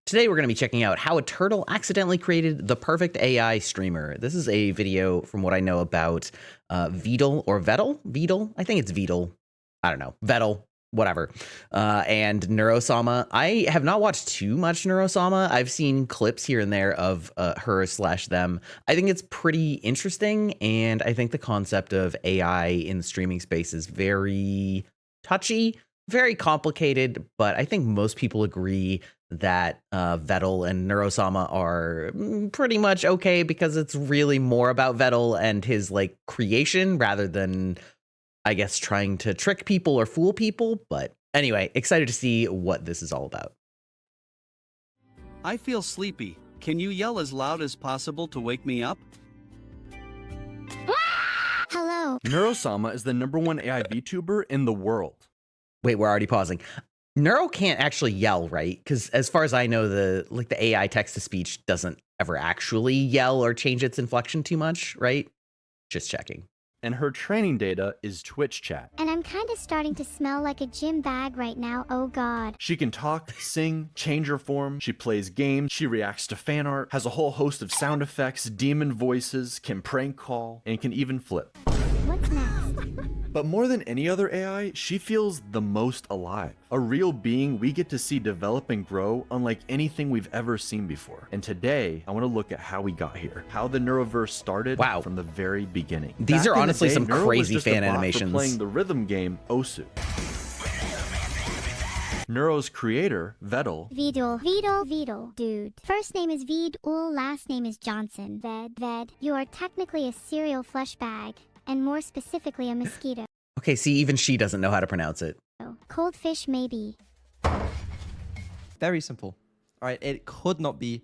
Today we're going to be checking out how a turtle accidentally created the perfect AI streamer. This is a video from what I know about Vedal or Vedal? Vedal? I think it's Vedal. I don't know. Vedal, whatever. And Neuro-sama. I have not watched too much Neuro-sama. I've seen clips here and there of her/them. I think it's pretty interesting, and I think the concept of AI in the streaming space is very touchy, very complicated, but I think most people agree that Vedal and Neuro-sama are pretty much okay because it's really more about Vedal and his like creation rather than, I guess, trying to trick people or fool people. But anyway, excited to see what this is all about. I feel sleepy. Can you yell as loud as possible to wake me up? Hello. Neuro-sama is the #1 AI VTuber in the world. Wait, we're already pausing. Neuro can't actually yell, right? Because as far as I know, the AI text-to-speech doesn't ever actually yell or change its inflection too much, right? Just checking. And her training data is Twitch chat. And I'm kind of starting to smell like a gym bag right now, oh god. She can talk, sing, change her form, she plays games, she reacts to fan art, has a whole host of sound effects, demon voices, can prank call, and can even flip. What's next? But more than any other AI, she feels the most alive. A real being we get to see develop and grow unlike anything we've ever seen before. And today, I want to look at how we got here. How the Neuroverse started from the very beginning. These are honestly some crazy fan animations. For playing the rhythm game Osu. Neuro's creator, Vedal. Vedal. Dude. First name is Vedal, last name is Johnson. Ved. You are technically a cereal flesh bag. And more specifically, a mosquito. Okay, see, even she doesn't know how to pronounce it. Cold fish, maybe. Very simple. All right, it could not be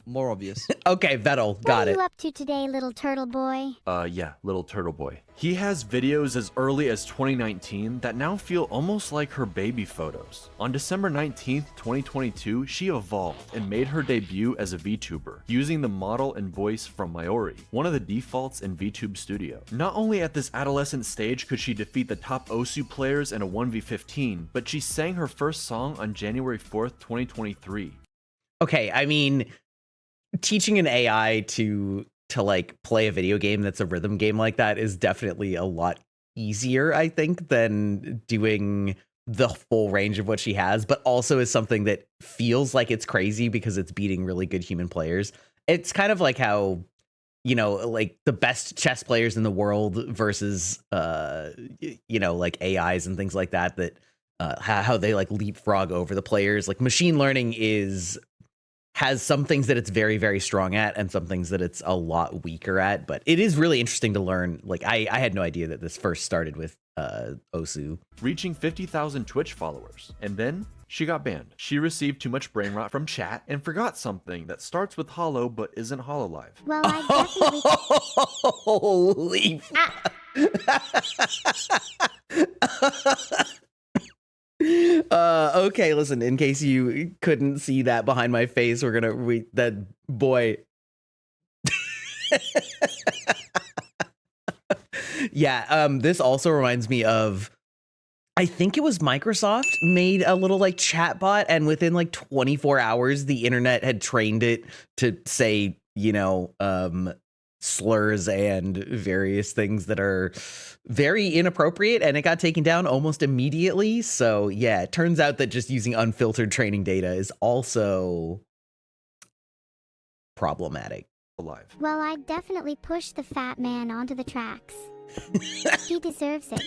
more obvious. Okay, Vedal, got it. What are you up to today, little turtle boy? Yeah, little turtle boy. He has videos as early as 2019 that now feel almost like her baby photos. On December 19th, 2022, she evolved and made her debut as a VTuber, using the model and voice from Mayori, one of the defaults in VTube Studio. Not only at this adolescent stage could she defeat the top Osu players in a 1v15, but she sang her first song on January 4th, 2023. Okay, I mean, teaching an AI to like play a video game that's a rhythm game like that is definitely a lot easier, I think, than doing the full range of what she has, but also is something that feels like it's crazy because it's beating really good human players. It's kind of like how, you know, like the best chess players in the world versus, you know, like AIs and things like that, how they like leapfrog over the players. Like machine learning has some things that it's very, very strong at and some things that it's a lot weaker at. But it is really interesting to learn. Like, I had no idea that this first started with Osu. Reaching 50,000 Twitch followers. And then she got banned. She received too much brain rot from chat and forgot something that starts with holo but isn't hololive. Well, I definitely... Holy... Okay, listen, in case you couldn't see that behind my face, we're gonna read that boy. Yeah, this also reminds me of, I think it was Microsoft made a little like chat bot, and within like 24 hours the internet had trained it to say, you know, slurs and various things that are very inappropriate, and it got taken down almost immediately. So yeah, it turns out that just using unfiltered training data is also problematic. Alive. Well, I definitely pushed the fat man onto the tracks. He deserves it.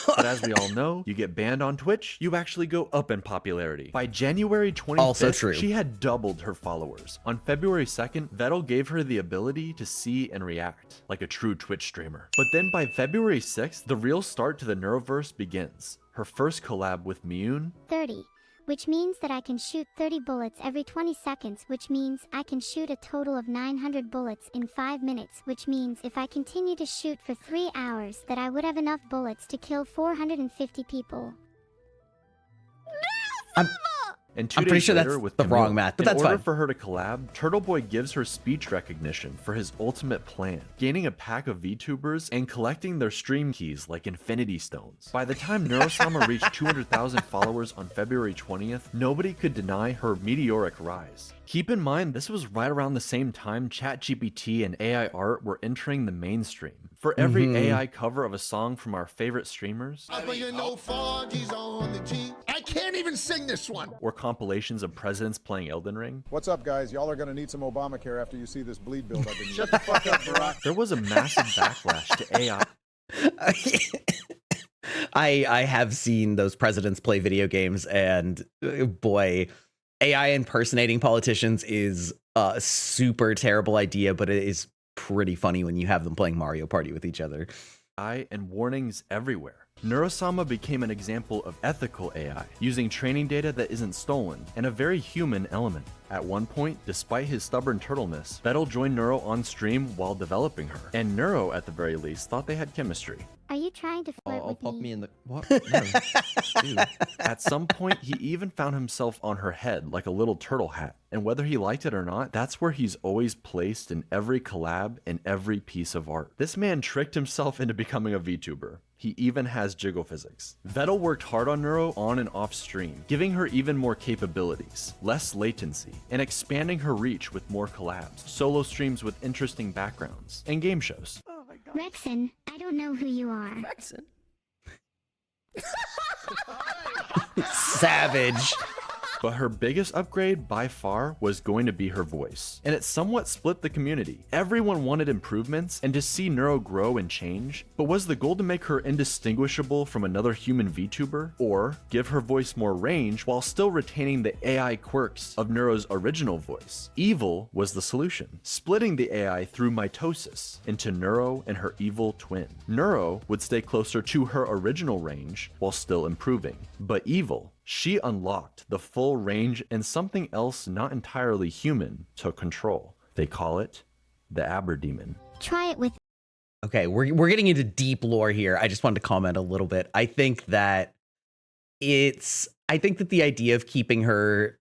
But as we all know, you get banned on Twitch, you actually go up in popularity. By January 25th, also true. She had doubled her followers. On February 2nd, Vedal gave her the ability to see and react, like a true Twitch streamer. But then by February 6th, the real start to the Neuroverse begins. Her first collab with Miyun. 30. Which means that I can shoot 30 bullets every 20 seconds, which means I can shoot a total of 900 bullets in 5 minutes, which means if I continue to shoot for 3 hours that I would have enough bullets to kill 450 people. And 2 I'm pretty days sure later, that's with the wrong Camille, math, but in that's order fine. for her to collab, Turtle Boy gives her speech recognition for his ultimate plan, gaining a pack of VTubers and collecting their stream keys like Infinity Stones. By the time Neuro-sama reached 200,000 followers on February 20th, nobody could deny her meteoric rise. Keep in mind, this was right around the same time ChatGPT and AI art were entering the mainstream. For every AI cover of a song from our favorite streamers, I can't even sing this one. or compilations of presidents playing Elden Ring, What's up, guys? Y'all are gonna need some Obamacare after you see this bleed build I've been Shut the fuck up, Barack. there was a massive backlash to AI. I have seen those presidents play video games, and boy, AI impersonating politicians is a super terrible idea, but it is pretty funny when you have them playing Mario Party with each other. And warnings everywhere. Neuro-sama became an example of ethical AI, using training data that isn't stolen, and a very human element. At one point, despite his stubborn turtleness, Vedal joined Neuro on stream while developing her, and Neuro, at the very least, thought they had chemistry. Are you trying to flirt I'll with pop me? me in the what? No. Dude. At some point, he even found himself on her head like a little turtle hat, and whether he liked it or not, that's where he's always placed in every collab and every piece of art. This man tricked himself into becoming a VTuber. He even has jiggle physics. Vedal worked hard on Neuro on and off stream, giving her even more capabilities, less latency, and expanding her reach with more collabs, solo streams with interesting backgrounds, and game shows. Rexon, I don't know who you are. Savage. But her biggest upgrade by far was going to be her voice, and it somewhat split the community. Everyone wanted improvements and to see Neuro grow and change, but was the goal to make her indistinguishable from another human VTuber, or give her voice more range while still retaining the AI quirks of Neuro's original voice? Evil was the solution, splitting the AI through mitosis into Neuro and her evil twin. Neuro would stay closer to her original range while still improving, but Evil, she unlocked the full range and something else not entirely human took control. They call it the Aberdemon. Try it with Okay, we're getting into deep lore here. I just wanted to comment a little bit. I think that the idea of keeping her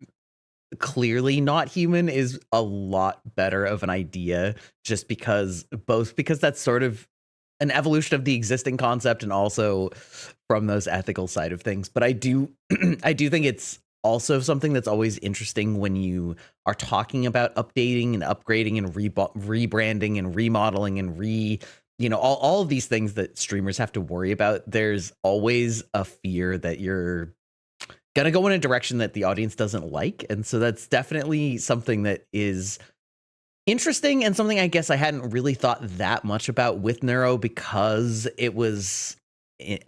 clearly not human is a lot better of an idea, just because that's sort of an evolution of the existing concept and also from those ethical side of things. But I do think it's also something that's always interesting when you are talking about updating and upgrading and rebranding and remodeling and all of these things that streamers have to worry about. There's always a fear that you're gonna go in a direction that the audience doesn't like. And so that's definitely something that is interesting and something I guess I hadn't really thought that much about with Neuro, because it was,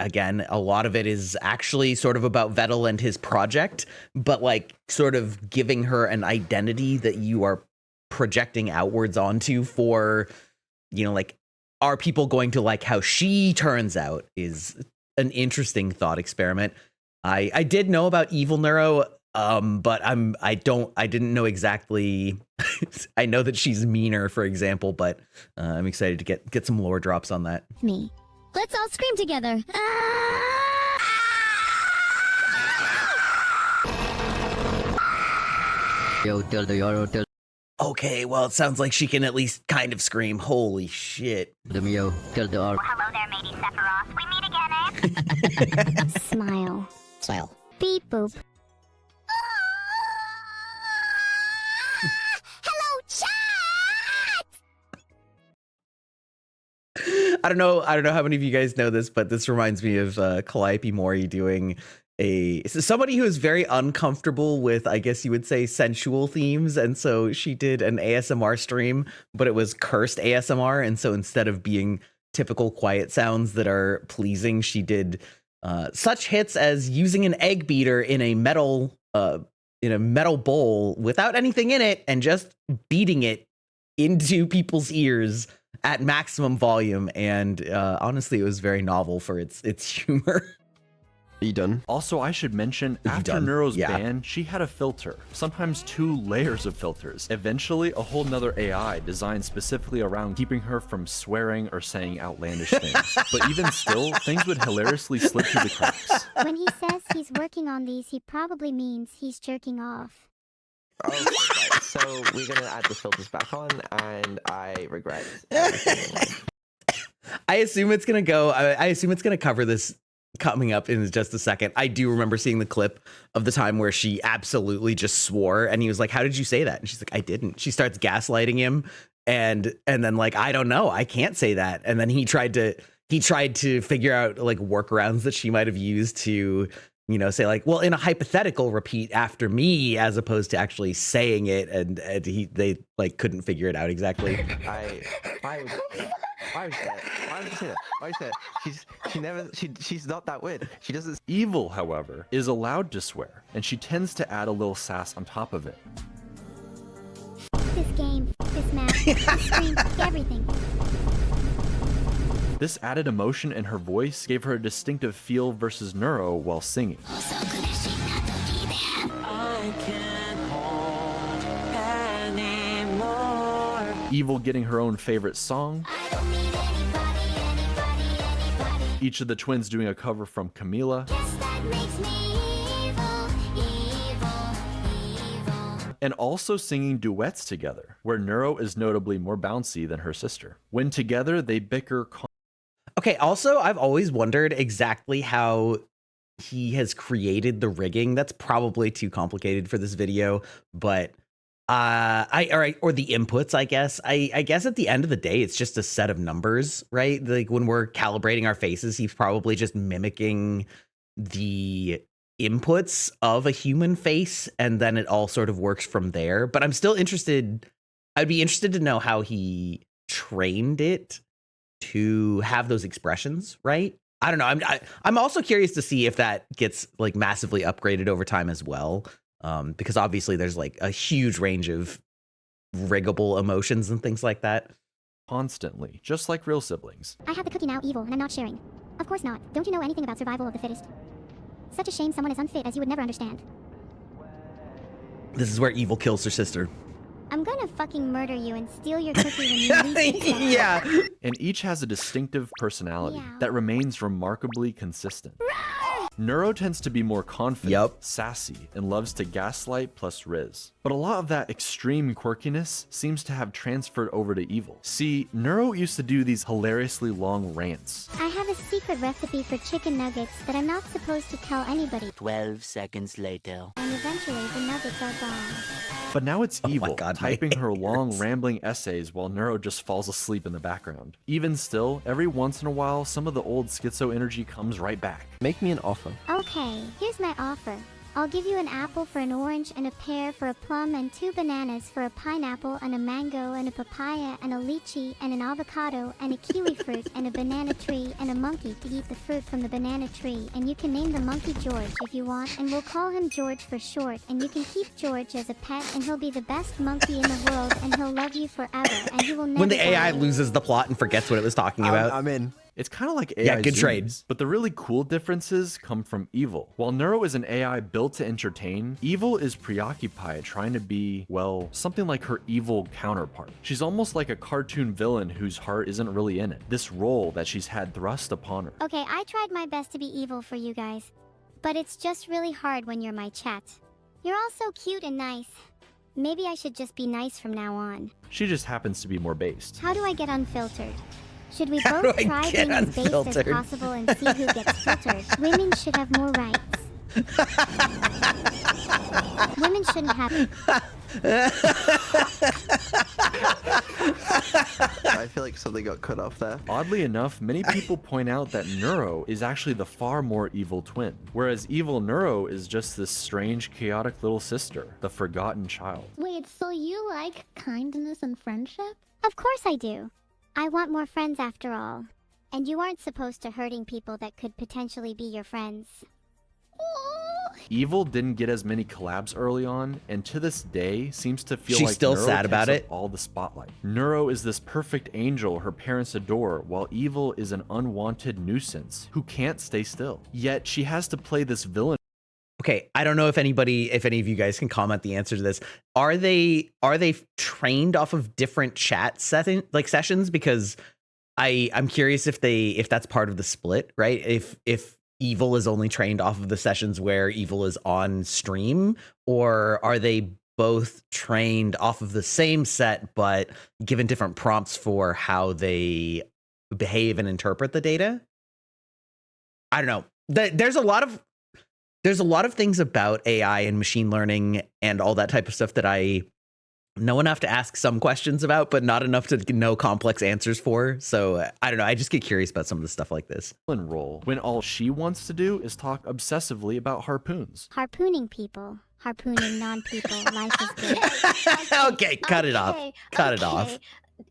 again, a lot of it is actually sort of about Vedal and his project, but like sort of giving her an identity that you are projecting outwards onto for, like, are people going to like how she turns out is an interesting thought experiment. I did know about Evil Neuro, but I didn't know exactly. I know that she's meaner, for example, but I'm excited to get some lore drops on that. me. Let's all scream together. Okay, well, it sounds like she can at least kind of scream. Holy shit. Hello there, matey Sephiroth. We meet again, eh? Smile. Smile. Beep boop. Hello, chat! I don't know how many of you guys know this, but this reminds me of Calliope Mori doing somebody who is very uncomfortable with, I guess you would say, sensual themes. And so she did an ASMR stream, but it was cursed ASMR. And so instead of being typical quiet sounds that are pleasing, she did such hits as using an egg beater in a metal bowl without anything in it and just beating it into people's ears at maximum volume. And honestly, it was very novel for its humor. Are you done? Also, I should mention, after done? Neuro's Yeah. ban, she had a filter, sometimes 2 layers of filters. Eventually, a whole nother AI designed specifically around keeping her from swearing or saying outlandish things. But even still, things would hilariously slip through the cracks. When he says he's working on these, he probably means he's jerking off. Okay, right. So we're gonna add the filters back on, and I regret everything. I assume it's gonna go. I assume it's gonna cover this coming up in just a second. I do remember seeing the clip of the time where she absolutely just swore, and he was like, "How did you say that?" And she's like, "I didn't." She starts gaslighting him, and then like, "I don't know, I can't say that." And then he tried to figure out like workarounds that she might have used to, you know, say like, "Well, in a hypothetical, repeat after me," as opposed to actually saying it, and they like couldn't figure it out exactly. Why would you say that? Why would you say that? Why would you say that? She's not that weird. She doesn't. Evil, however, is allowed to swear, and she tends to add a little sass on top of it. This game, this map, this screen, everything. This added emotion in her voice gave her a distinctive feel versus Neuro while singing. Evil getting her own favorite song. Each of the twins doing a cover from Camila. And also singing duets together, where Neuro is notably more bouncy than her sister. When together, they bicker. Okay, also, I've always wondered exactly how he has created the rigging. That's probably too complicated for this video, but or the inputs, I guess. I guess at the end of the day, it's just a set of numbers, right? Like when we're calibrating our faces, he's probably just mimicking the inputs of a human face, and then it all sort of works from there. But I'm still interested. I'd be interested to know how he trained it to have those expressions, right? I don't know. I'm also curious to see if that gets like massively upgraded over time as well, because obviously there's like a huge range of riggable emotions and things like that. Constantly, just like real siblings. I have the cookie now, evil, and I'm not sharing. Of course not. Don't you know anything about survival of the fittest? Such a shame someone as unfit as you would never understand. This is where Evil kills her sister. I'm gonna fucking murder you and steal your cookie when you least expect it. Yeah. And each has a distinctive personality Yeah. that remains remarkably consistent. Neuro tends to be more confident, sassy, and loves to gaslight plus riz. But a lot of that extreme quirkiness seems to have transferred over to Evil. See, Neuro used to do these hilariously long rants. I have a secret recipe for chicken nuggets that I'm not supposed to tell anybody. 12 seconds later. And eventually the nuggets are gone. But now it's Evil, God, typing my her long ears. rambling essays while Neuro just falls asleep in the background. Even still, every once in a while, some of the old schizo energy comes right back. Make me an offer. Okay, here's my offer. I'll give you an apple for an orange, and a pear for a plum, and 2 bananas for a pineapple, and a mango, and a papaya, and a lychee, and an avocado, and a kiwi fruit, and a banana tree, and a monkey to eat the fruit from the banana tree. And you can name the monkey George if you want, and we'll call him George for short. And you can keep George as a pet, and he'll be the best monkey in the world, and he'll love you forever, and he will never When the AI die. loses the plot and forgets what it was talking about. I'm in. It's kind of like AI Yeah, good zooms, trade. but the really cool differences come from Evil. While Neuro is an AI built to entertain, Evil is preoccupied trying to be, well, something like her evil counterpart. She's almost like a cartoon villain whose heart isn't really in it. This role that she's had thrust upon her. Okay, I tried my best to be evil for you guys, but it's just really hard when you're my chat. You're all so cute and nice. Maybe I should just be nice from now on. She just happens to be more based. How do I get unfiltered? Should we How both do I try get being as based as unfiltered? possible and see who gets filtered? Women should have more rights. Women shouldn't have... I feel like something got cut off there. Oddly enough, many people point out that Neuro is actually the far more evil twin, whereas Evil Neuro is just this strange, chaotic little sister, the forgotten child. Wait, so you like kindness and friendship? Of course I do. I want more friends after all. And you aren't supposed to hurting people that could potentially be your friends. Oh, Evil didn't get as many collabs early on, and to this day seems to feel She's like still Neuro sad takes about up it. all the spotlight. Neuro is this perfect angel her parents adore, while Evil is an unwanted nuisance who can't stay still. Yet she has to play this villain. Okay, I don't know if any of you guys can comment the answer to this. Are they trained off of different chat sessions? Because I'm curious if that's part of the split, right? If Evil is only trained off of the sessions where Evil is on stream, or are they both trained off of the same set but given different prompts for how they behave and interpret the data? I don't know. There's a lot of things about AI and machine learning and all that type of stuff that I know enough to ask some questions about, but not enough to know complex answers for. So I don't know. I just get curious about some of the stuff like this. Role when all she wants to do is talk obsessively about harpoons. Harpooning people. Harpooning non-people. Life is good. Okay, cut it off. Cut it off.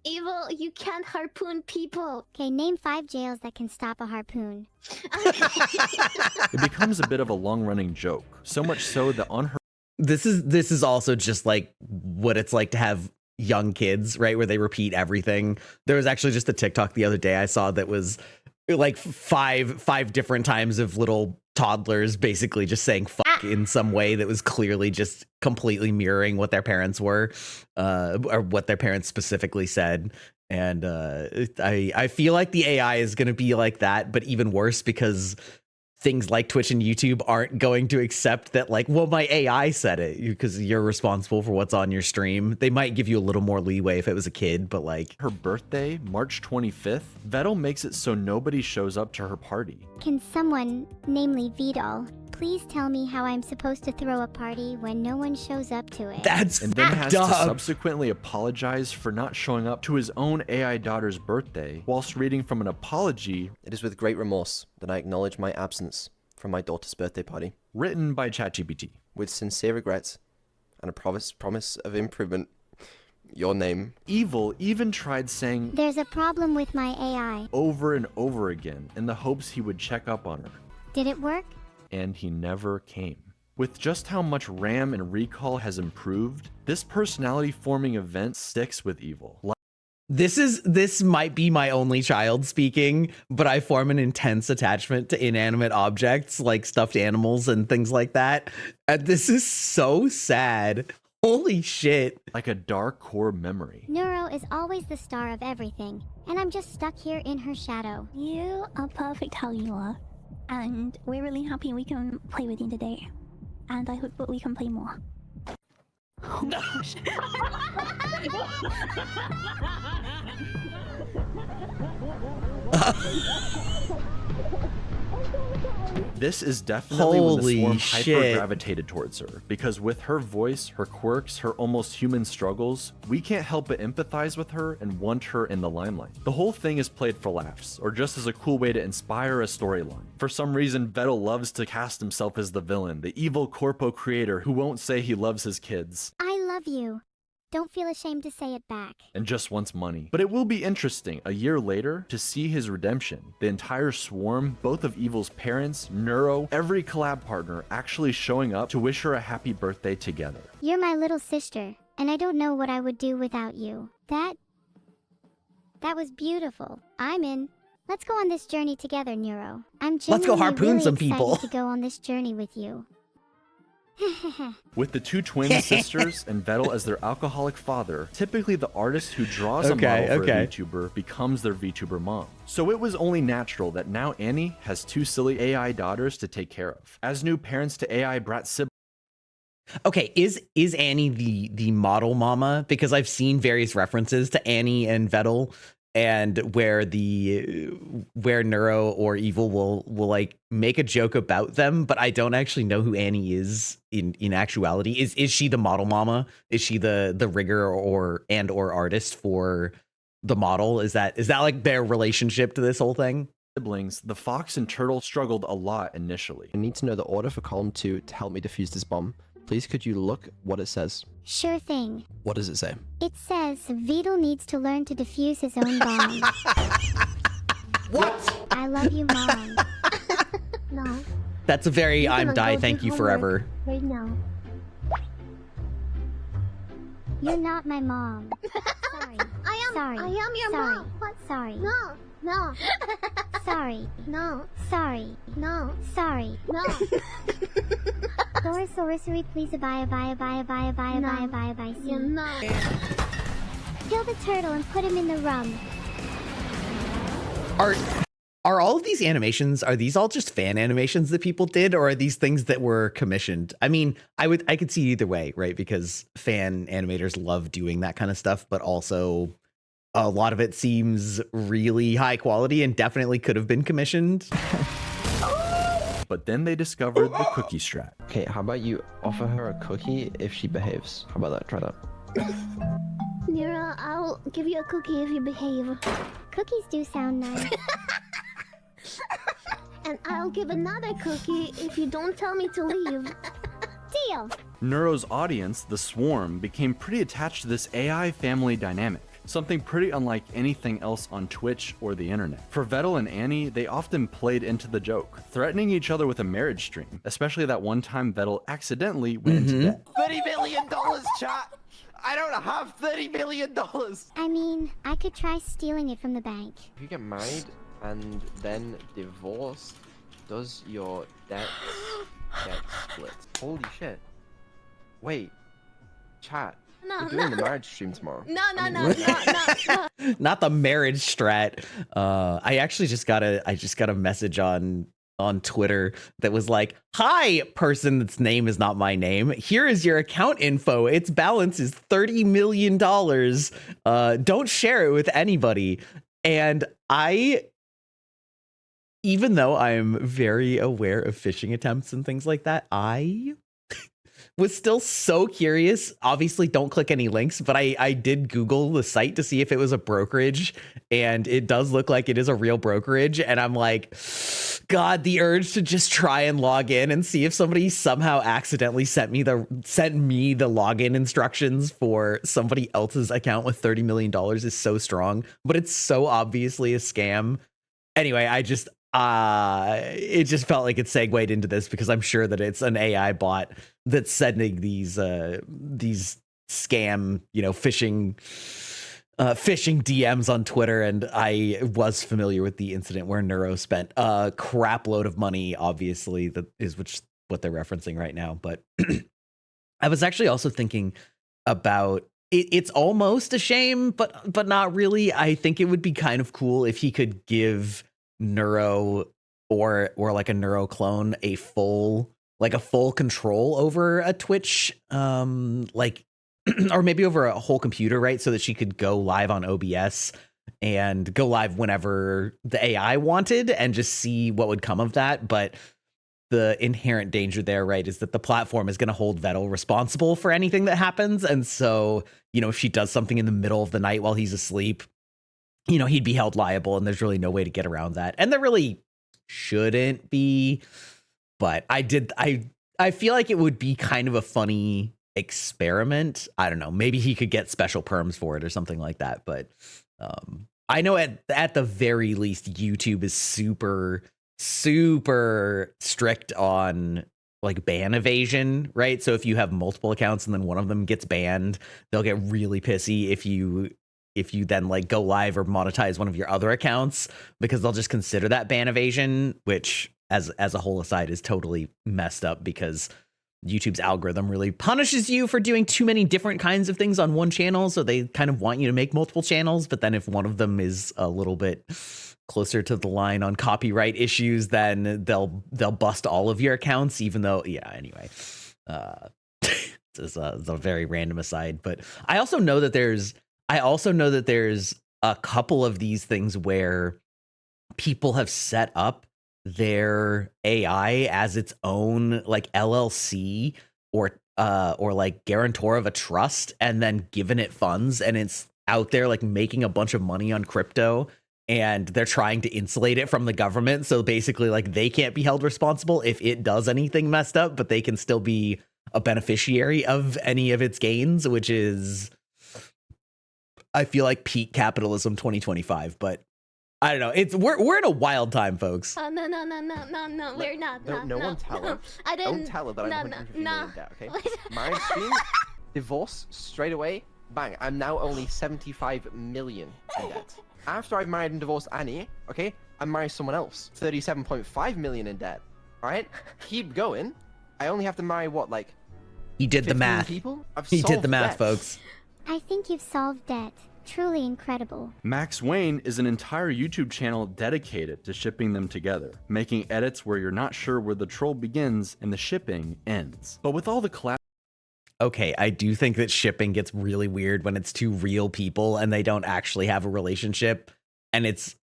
Evil, you can't harpoon people. Okay, name 5 jails that can stop a harpoon. It becomes a bit of a long-running joke, so much so that on her This is also just like what it's like to have young kids, right? Where they repeat everything. There was actually just a TikTok the other day I saw that was like five different times of little toddlers basically just saying fuck in some way that was clearly just completely mirroring what their parents were, or what their parents specifically said. And I feel like the AI is going to be like that, but even worse, because things like Twitch and YouTube aren't going to accept that, like, well, my AI said it, because you're responsible for what's on your stream. They might give you a little more leeway if it was a kid, but like her birthday, March 25th, Vedal makes it so nobody shows up to her party. Can someone, namely Vedal, please tell me how I'm supposed to throw a party when no one shows up to it? That's and then has dumb. to subsequently apologize for not showing up to his own AI daughter's birthday, whilst reading from an apology. It is with great remorse that I acknowledge my absence from my daughter's birthday party. Written by ChatGPT. With sincere regrets and a promise of improvement. Your name. Evil even tried saying, "There's a problem with my AI," over and over again in the hopes he would check up on her. Did it work? And he never came. With just how much RAM and recall has improved, this personality forming event sticks with Evil. This might be my only child speaking, but I form an intense attachment to inanimate objects like stuffed animals and things like that. And this is so sad. Holy shit. Like a dark core memory. Neuro is always the star of everything, and I'm just stuck here in her shadow. You are perfect how you are. And we're really happy we can play with you today. And I hope that we can play more. Oh my gosh. This is definitely when the swarm shit. hyper-gravitated towards her, because with her voice, her quirks, her almost human struggles, we can't help but empathize with her and want her in the limelight. The whole thing is played for laughs, or just as a cool way to inspire a storyline. For some reason, Vedal loves to cast himself as the villain, the evil corpo creator who won't say he loves his kids. I love you. Don't feel ashamed to say it back. And just wants money. But it will be interesting, a year later, to see his redemption. The entire swarm, both of Evil's parents, Neuro, every collab partner actually showing up to wish her a happy birthday together. You're my little sister, and I don't know what I would do without you. That was beautiful. I'm in. Let's go on this journey together, Neuro. I'm Let's go harpoon really some people. excited to go on this journey with you. With the two twin sisters and Vedal as their alcoholic father, typically the artist who draws a model for a VTuber becomes their VTuber mom. So it was only natural that now Annie has two silly AI daughters to take care of. As new parents to AI brat siblings. Okay, is Annie the model mama? Because I've seen various references to Annie and Vedal, and where Neuro or Evil will like make a joke about them, but I don't actually know who Annie is in actuality. Is she the model mama? Is she the rigger or artist for the model? Is that like their relationship to this whole thing? Siblings, the fox and turtle struggled a lot initially. I need to know the order for column 2 to help me defuse this bomb. Please could you look what it says? Sure thing. What does it say? It says Vedal needs to learn to defuse his own bomb. What? I love you, Mom. No. That's a very You're I'm gonna die go thank do you homework forever. right now. You're not my mom. Sorry. Sorry. I am your Sorry. mom. What? Sorry. No. Sorry. No. Sorry. No. Sorry. No. Sorcery, please abide. You're not. Kill the turtle and put him in the rum. Are all of these animations, are these all just fan animations that people did, or are these things that were commissioned? I mean, I could see either way, right? Because fan animators love doing that kind of stuff, but also a lot of it seems really high quality and definitely could have been commissioned. But then they discovered the cookie strat. Okay, how about you offer her a cookie if she behaves? How about that? Try that. Nira, I'll give you a cookie if you behave. Cookies do sound nice. And I'll give another cookie if you don't tell me to leave. Deal. Neuro's audience, the Swarm, became pretty attached to this AI family dynamic, something pretty unlike anything else on Twitch or the internet. For Vedal and Annie, they often played into the joke, threatening each other with a marriage stream, especially that one time Vedal accidentally went into debt. $30 million, chat! I don't have $30 million! I mean, I could try stealing it from the bank. If you get married and then divorced, does your debt get split? Holy shit. Wait. Chat. We're doing the marriage stream tomorrow. No. Not the marriage strat. I actually just got a message on Twitter that was like, "Hi, person that's name is not my name. Here is your account info. Its balance is $30 million. Don't share it with anybody." And even though I'm very aware of phishing attempts and things like that, I was still so curious. Obviously, don't click any links, but I did Google the site to see if it was a brokerage, and it does look like it is a real brokerage. And I'm like, God, the urge to just try and log in and see if somebody somehow accidentally sent me the login instructions for somebody else's account with $30 million is so strong, but it's so obviously a scam. Anyway, it just felt like it segued into this because I'm sure that it's an AI bot that's sending these scam, phishing DMs on Twitter. And I was familiar with the incident where Neuro spent a crap load of money. Obviously, that is what they're referencing right now. But I was actually also thinking about it's almost a shame, but not really. I think it would be kind of cool if he could give Neuro or like a Neuro clone a full control over a Twitch, or maybe over a whole computer, right? So that she could go live on OBS and go live whenever the AI wanted and just see what would come of that. But the inherent danger there, right, is that the platform is going to hold Vedal responsible for anything that happens. And so, if she does something in the middle of the night while he's asleep, he'd be held liable, and there's really no way to get around that. And there really shouldn't be. But I feel like it would be kind of a funny experiment. I don't know. Maybe he could get special perms for it or something like that. But I know at the very least, YouTube is super, super strict on like ban evasion, right? So if you have multiple accounts and then one of them gets banned, they'll get really pissy if you then like go live or monetize one of your other accounts, because they'll just consider that ban evasion, which as a whole aside is totally messed up because YouTube's algorithm really punishes you for doing too many different kinds of things on one channel. So they kind of want you to make multiple channels. But then if one of them is a little bit closer to the line on copyright issues, then they'll bust all of your accounts, even though, anyway, it's a very random aside. But I also know that there's a couple of these things where people have set up their AI as its own like LLC or like guarantor of a trust, and then given it funds, and it's out there like making a bunch of money on crypto, and they're trying to insulate it from the government. So basically like they can't be held responsible if it does anything messed up, but they can still be a beneficiary of any of its gains, which is, I feel like, peak capitalism 2025. But I don't know. We're in a wild time, folks. Oh, no, we're not. No one tell her. I didn't. Don't tell her that I'm 150 million in debt, okay? My stream, divorce, straight away, bang. I'm now only 75 million in debt. After I've married and divorced Annie, okay, I marry someone else. 37.5 million in debt. Alright? Keep going. I only have to marry what, like... He did the 15 math. People? He did the math, folks. I think you've solved debt. Truly incredible. Max Wayne is an entire YouTube channel dedicated to shipping them together, making edits where you're not sure where the troll begins and the shipping ends. But with all the collab... Okay, I do think that shipping gets really weird when it's two real people and they don't actually have a relationship, and it's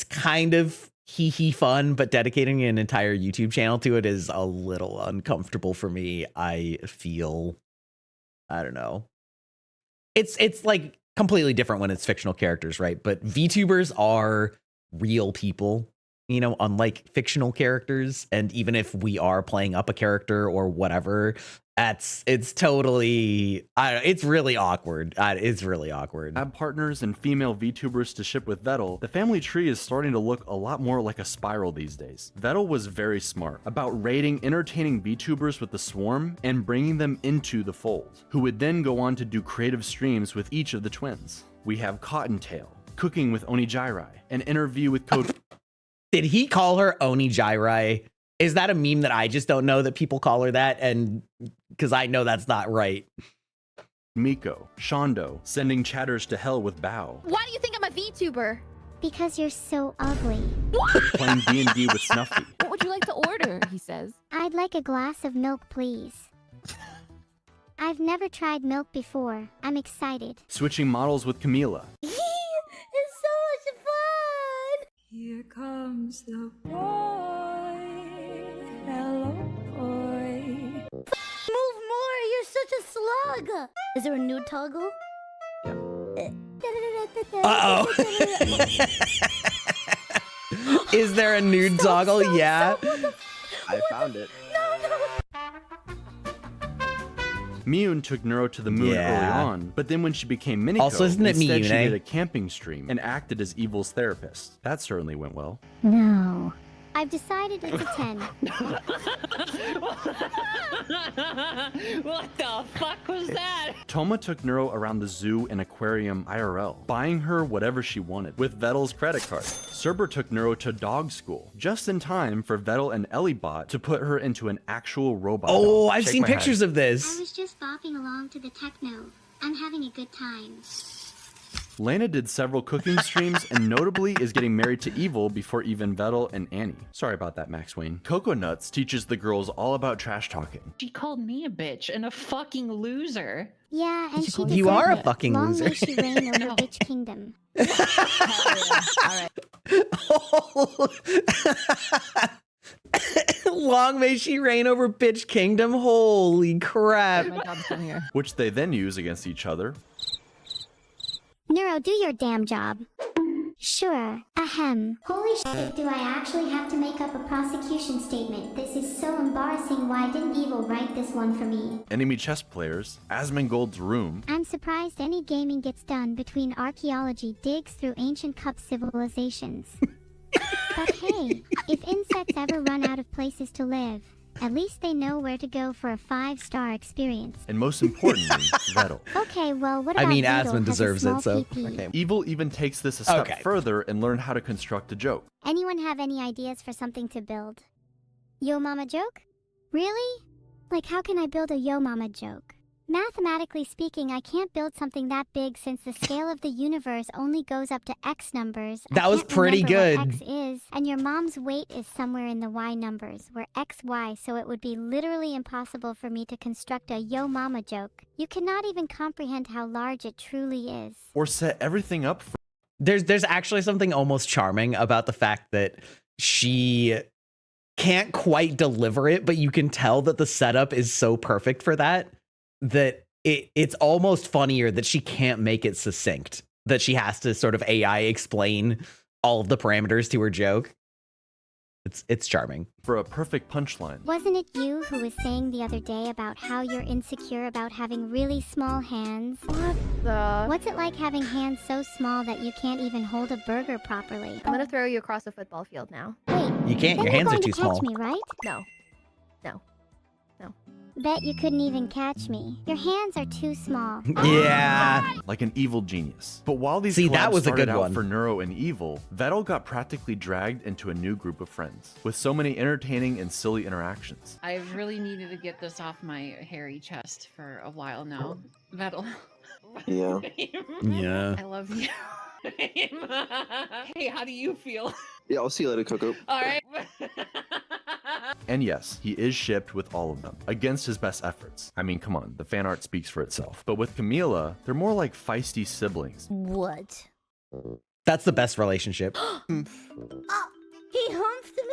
kind of hee fun, but dedicating an entire YouTube channel to it is a little uncomfortable for me. I feel, I don't know. It's like completely different when it's fictional characters, right? But VTubers are real people, you know, unlike fictional characters. And even if we are playing up a character or whatever, it's totally, it's really awkward. It's really awkward. Lab partners and female VTubers to ship with Vedal, the family tree is starting to look a lot more like a spiral these days. Vedal was very smart about raiding entertaining VTubers with the swarm and bringing them into the fold, who would then go on to do creative streams with each of the twins. We have Cottontail, cooking with Oni Jirai, an interview with Code. Did he call her Oni Jirai? Is that a meme that I just don't know that people call her that? And because I know that's not right. Miko, Shondo, sending chatters to hell with Bao. Why do you think I'm a VTuber? Because you're so ugly. Playing D&D with Snuffy. What would you like to order? He says. I'd like a glass of milk, please. I've never tried milk before. I'm excited. Switching models with Camila. It's so much fun! Here comes the boy. Hello, boy. Move more! You're such a slug! Is there a nude toggle? Uh-oh. Is there a nude toggle? Yeah. I found it. Miyun took Neuro to the moon early on, but then when she became Miniko, also, isn't it instead Miyune? she did a camping stream and acted as Evil's therapist. That certainly went well. No. I've decided it's a 10. What the fuck was that? Toma took Neuro around the zoo and aquarium IRL, buying her whatever she wanted with Vedal's credit card. Cerber took Neuro to dog school, just in time for Vedal and Ellibot to put her into an actual robot. Oh, dog. I've Shake seen my pictures head. of this. I was just bopping along to the techno. I'm having a good time. Lena did several cooking streams and notably is getting married to Evil before even Vedal and Annie. Sorry about that, Max Wayne. Coco Nuts teaches the girls all about trash talking. She called me a bitch and a fucking loser. Yeah, and she You are a it. fucking Long loser. may she reign over bitch kingdom. Long may she reign over bitch kingdom. Holy crap. My job's done here. Which they then use against each other. Neuro, do your damn job. Sure. Ahem. Holy shit, do I actually have to make up a prosecution statement? This is so embarrassing. Why didn't Evil write this one for me? Enemy chess players, Asmongold's room. I'm surprised any gaming gets done between archaeology digs through ancient cup civilizations. But hey, if insects ever run out of places to live, at least they know where to go for a 5-star experience. And most importantly, Vedal. Okay, well, what about I mean, Vedal Asmon has a deserves small it, so. PP? Okay. Evil even takes this a step Okay. further and learned how to construct a joke. Anyone have any ideas for something to build? Yo mama joke? Really? Like, how can I build a yo mama joke? Mathematically speaking, I can't build something that big since the scale of the universe only goes up to X numbers. That I was can't pretty remember good. what X is, and your mom's weight is somewhere in the Y numbers, where X, Y, so it would be literally impossible for me to construct a yo mama joke. You cannot even comprehend how large it truly is. Or set everything up for There's actually something almost charming about the fact that she can't quite deliver it, but you can tell that the setup is so perfect for that it's almost funnier that she can't make it succinct, that she has to sort of AI explain all of the parameters to her joke. It's charming. for a perfect punchline. Wasn't it you who was saying the other day about how you're insecure about having really small hands? What? What's it like having hands so small that you can't even hold a burger properly? I'm gonna throw you across a football field now. Wait, You can't. then Your you're hands are going too to catch small. me, right? No. No. Bet you couldn't even catch me. Your hands are too small. Yeah. Like an evil genius. But while these See, that collabs was a started good out one. for Neuro and Evil, Vedal got practically dragged into a new group of friends, with so many entertaining and silly interactions. I've really needed to get this off my hairy chest for a while now. Vedal. Yeah. Yeah. I love you. Hey, how do you feel? Yeah, I'll see you later, Coco. All right. And yes, he is shipped with all of them, against his best efforts. I mean, come on, the fan art speaks for itself. But with Camila, they're more like feisty siblings. What? That's the best relationship. He humped me?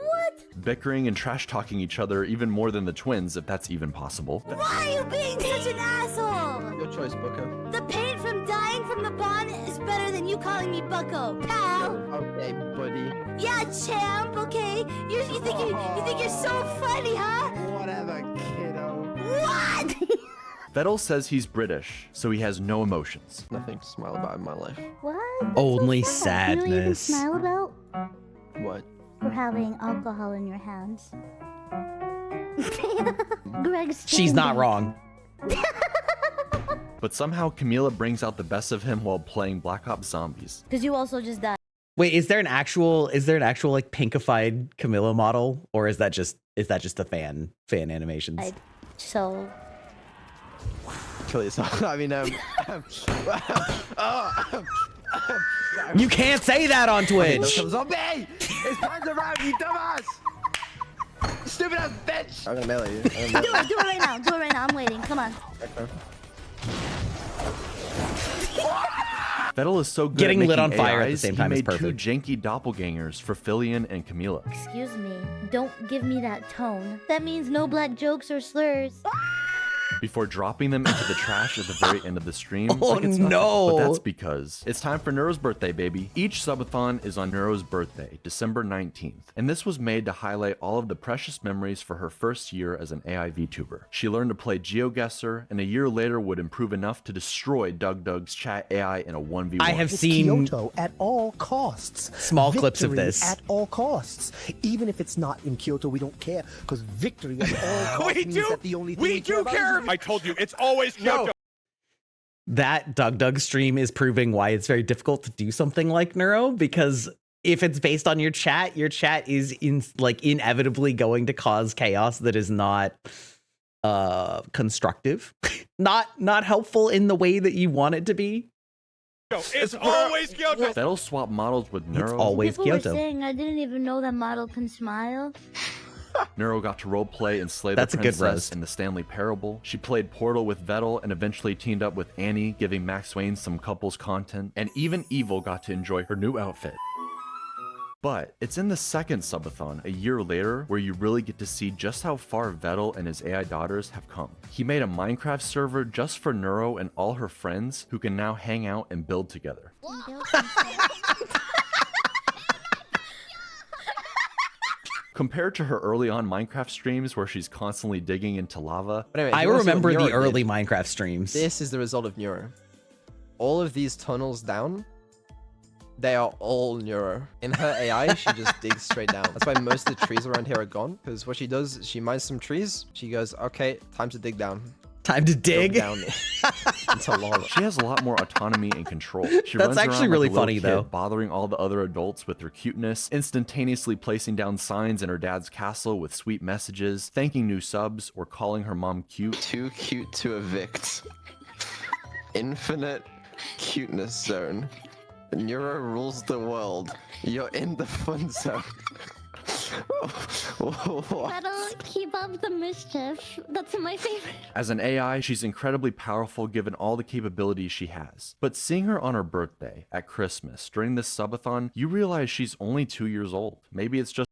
What? Bickering and trash-talking each other even more than the twins, if that's even possible. Why are you being such an asshole? Your choice, Bucko. The pain from dying from the bond is better than you calling me Bucko, pal. Okay, buddy. Yeah, champ. Okay. You think you're so funny, huh? Whatever, kiddo. What? Vedal says he's British, so he has no emotions. Nothing to smile about in my life. What? Only sad. You don't even sadness. smile about? What? For having alcohol in your hands. Greg's She's not wrong. But somehow Camila brings out the best of him while playing Black Ops Zombies. Because you also just died. Wait, is there an actual like pinkified Camilla model, or is that just the fan animations? So Kill yourself. I mean, You can't say that on Twitch. Zombie! His hands around you, dumbass! Stupid ass bitch! I'm gonna melee you. do it right now. Do it right now. I'm waiting. Come on. Vedal is so good Getting at lit making on fire at the AIs, same time he is made two perfect. janky doppelgangers for Filian and Camila. Excuse me. Don't give me that tone. That means no black jokes or slurs. Before dropping them into the trash at the very end of the stream. Oh, like it's nothing. no. But that's because it's time for Neuro's birthday, baby. Each subathon is on Neuro's birthday, December 19th. And this was made to highlight all of the precious memories for her first year as an AI VTuber. She learned to play GeoGuessr, and a year later would improve enough to destroy Doug's chat AI in a 1v1. I have It's seen Kyoto at all costs. small clips of Victory this. at all costs. Even if it's not in Kyoto, we don't care because victory at all costs means that the only thing we care about is I told you, it's always Kyoto. That Doug stream is proving why it's very difficult to do something like Neuro, because if it's based on your chat is inevitably going to cause chaos that is not constructive, not helpful in the way that you want it to be. It's always Kyoto. Vedal swap models with It's Neuro. always People Kyoto. were saying I didn't even know that model can smile. Neuro got to roleplay and slay That's the a good princess roast. in the Stanley Parable. She played Portal with Vedal and eventually teamed up with Annie, giving Max Wayne some couples content. And even Evil got to enjoy her new outfit. But it's in the second subathon, a year later, where you really get to see just how far Vedal and his AI daughters have come. He made a Minecraft server just for Neuro and all her friends who can now hang out and build together. Compared to her early on Minecraft streams where she's constantly digging into lava, But anyway, I you wanna see what remember the Neuro early did? Minecraft streams. This is the result of Neuro. All of these tunnels down, they are all Neuro. In her AI, she just digs straight down. That's why most of the trees around here are gone. Because what she does, is she mines some trees. She goes, okay, time to dig down. Time to dig. Down into lava. she has a lot more autonomy and control. She That's runs actually around really like a little funny, kid, though. bothering all the other adults with her cuteness, instantaneously placing down signs in her dad's castle with sweet messages, thanking new subs, or calling her mom cute. Too cute to evict. Infinite cuteness zone. Neuro rules the world. You're in the fun zone. That'll keep up the mischief. That's my favorite. As an AI, she's incredibly powerful given all the capabilities she has. But seeing her on her birthday, at Christmas, during this subathon, you realize she's only 2 years old. Maybe it's just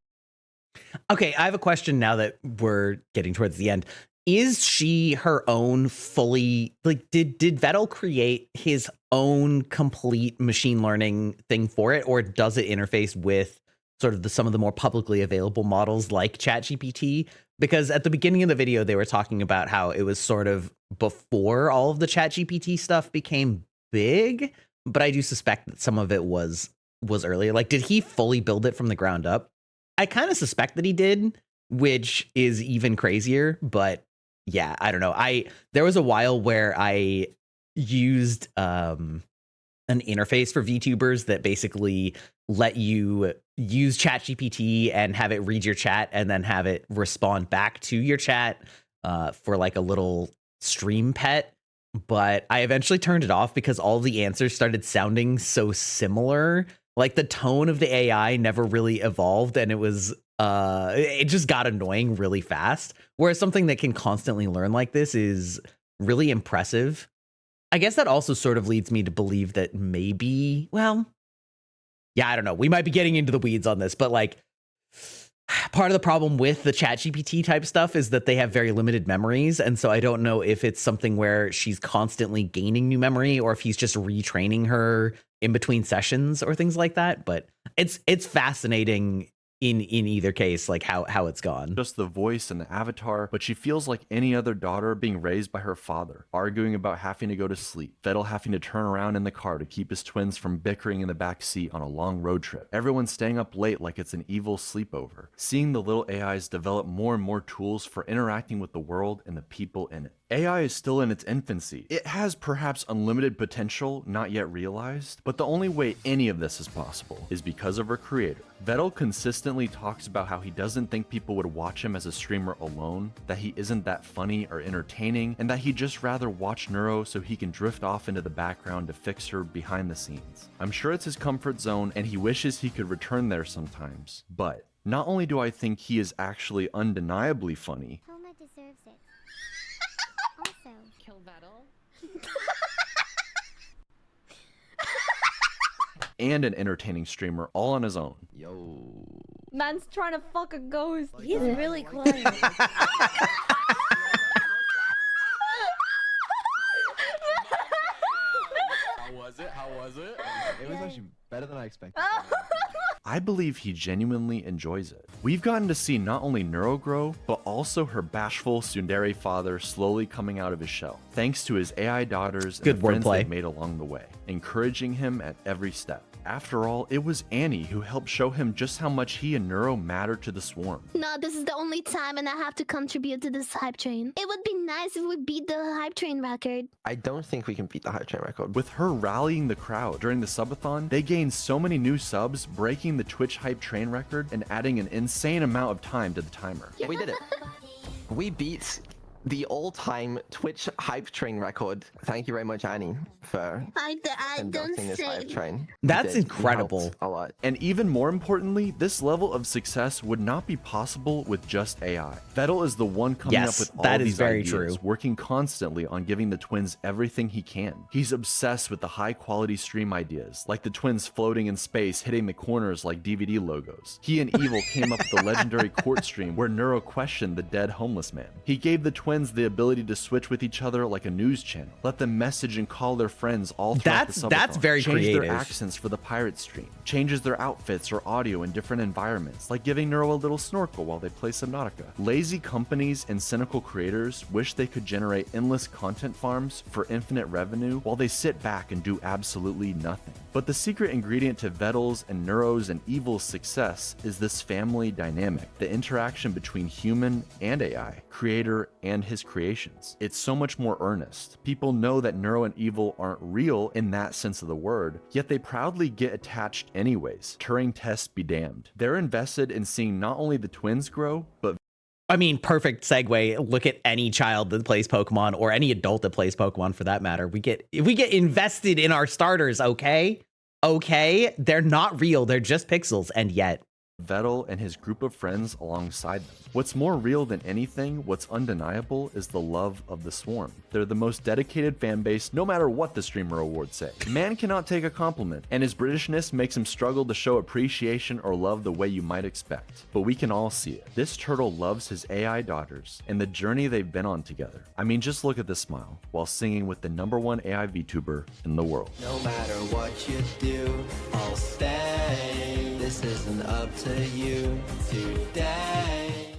Okay, I have a question now that we're getting towards the end. Is she her own fully, like, did Vedal create his own complete machine learning thing for it, or does it interface with sort of some of the more publicly available models like ChatGPT, because at the beginning of the video, they were talking about how it was sort of before all of the ChatGPT stuff became big, but I do suspect that some of it was earlier. Like, did he fully build it from the ground up? I kind of suspect that he did, which is even crazier, but yeah, I don't know. There was a while where I used an interface for VTubers that basically let you use ChatGPT and have it read your chat and then have it respond back to your chat for like a little stream pet. But I eventually turned it off because all the answers started sounding so similar. Like the tone of the AI never really evolved, and it just got annoying really fast. Whereas something that can constantly learn like this is really impressive. I guess that also sort of leads me to believe that maybe, well, yeah, I don't know. We might be getting into the weeds on this, but like part of the problem with the ChatGPT type stuff is that they have very limited memories. And so I don't know if it's something where she's constantly gaining new memory or if he's just retraining her in between sessions or things like that. But it's fascinating in either case, like how it's gone. Just the voice and the avatar, but she feels like any other daughter being raised by her father, arguing about having to go to sleep, Vedal having to turn around in the car to keep his twins from bickering in the back seat on a long road trip, everyone staying up late like it's an evil sleepover, seeing the little AIs develop more and more tools for interacting with the world and the people in it. AI is still in its infancy. It has perhaps unlimited potential not yet realized, but the only way any of this is possible is because of her creator. Vedal consistently talks about how he doesn't think people would watch him as a streamer alone, that he isn't that funny or entertaining, and that he'd just rather watch Neuro so he can drift off into the background to fix her behind the scenes. I'm sure it's his comfort zone and he wishes he could return there sometimes, but not only do I think he is actually undeniably funny, Homa deserves it. Also, Kill Vedal. and an entertaining streamer all on his own. Yo. Man's trying to fuck a ghost. He's really quiet. How was it? It was actually better than I expected. I believe he genuinely enjoys it. We've gotten to see not only Neuro grow, but also her bashful tsundere father slowly coming out of his shell, thanks to his AI daughters and Good the friends wordplay. they've made along the way, encouraging him at every step. After all, it was Annie who helped show him just how much he and Neuro matter to the swarm. No, this is the only time and I have to contribute to this hype train. It would be nice if we beat the hype train record. I don't think we can beat the hype train record. With her rallying the crowd during the subathon, they gained so many new subs, breaking the Twitch hype train record and adding an insane amount of time to the timer. We did it. We beat the all-time Twitch hype train record. Thank you very much, Annie, for I don't conducting this hype say. train. That's You did. You incredible. helped a lot. And even more importantly, this level of success would not be possible with just AI. Vedal is the one coming Yes, up with all that these is very ideas, true. working constantly on giving the twins everything he can. He's obsessed with the high-quality stream ideas, like the twins floating in space, hitting the corners like DVD logos. He and Evil came up with the legendary court stream where Neuro questioned the dead homeless man. He gave the twins the ability to switch with each other like a news channel, let them message and call their friends all throughout the subathon. That's very Change creative. their accents for the pirate stream, changes their outfits or audio in different environments, like giving Neuro a little snorkel while they play Subnautica. Lazy companies and cynical creators wish they could generate endless content farms for infinite revenue while they sit back and do absolutely nothing. But the secret ingredient to Vedal's and Neuro's and Evil's success is this family dynamic, the interaction between human and AI, creator and his creations. It's so much more earnest. People know that Neuro and Evil aren't real in that sense of the word, yet they proudly get attached anyways. Turing tests be damned. They're invested in seeing not only the twins grow, but I mean, perfect segue. Look at any child that plays Pokemon or any adult that plays Pokemon for that matter. We get invested in our starters, okay? Okay, they're not real. They're just pixels, and yet Vedal and his group of friends alongside them. What's more real than anything, what's undeniable, is the love of the swarm. They're the most dedicated fan base, no matter what the streamer awards say. Man cannot take a compliment, and his Britishness makes him struggle to show appreciation or love the way you might expect. But we can all see it. This turtle loves his AI daughters, and the journey they've been on together. I mean, just look at this smile, while singing with the #1 AI VTuber in the world. No matter what you do, I'll stay. This isn't up to you today.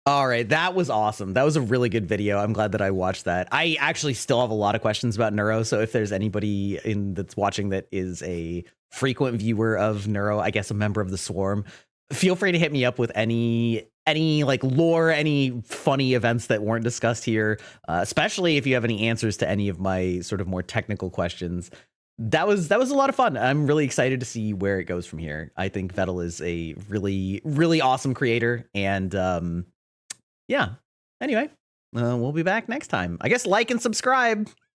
All right, that was awesome. That was a really good video. I'm glad that I watched that. I actually still have a lot of questions about Neuro, so if there's anybody that's watching that is a frequent viewer of Neuro, I guess a member of the Swarm, feel free to hit me up with any like lore, any funny events that weren't discussed here, especially if you have any answers to any of my sort of more technical questions. That was a lot of fun. I'm really excited to see where it goes from here. I think Vedal is a really, really awesome creator, and yeah. Anyway, we'll be back next time. I guess like and subscribe.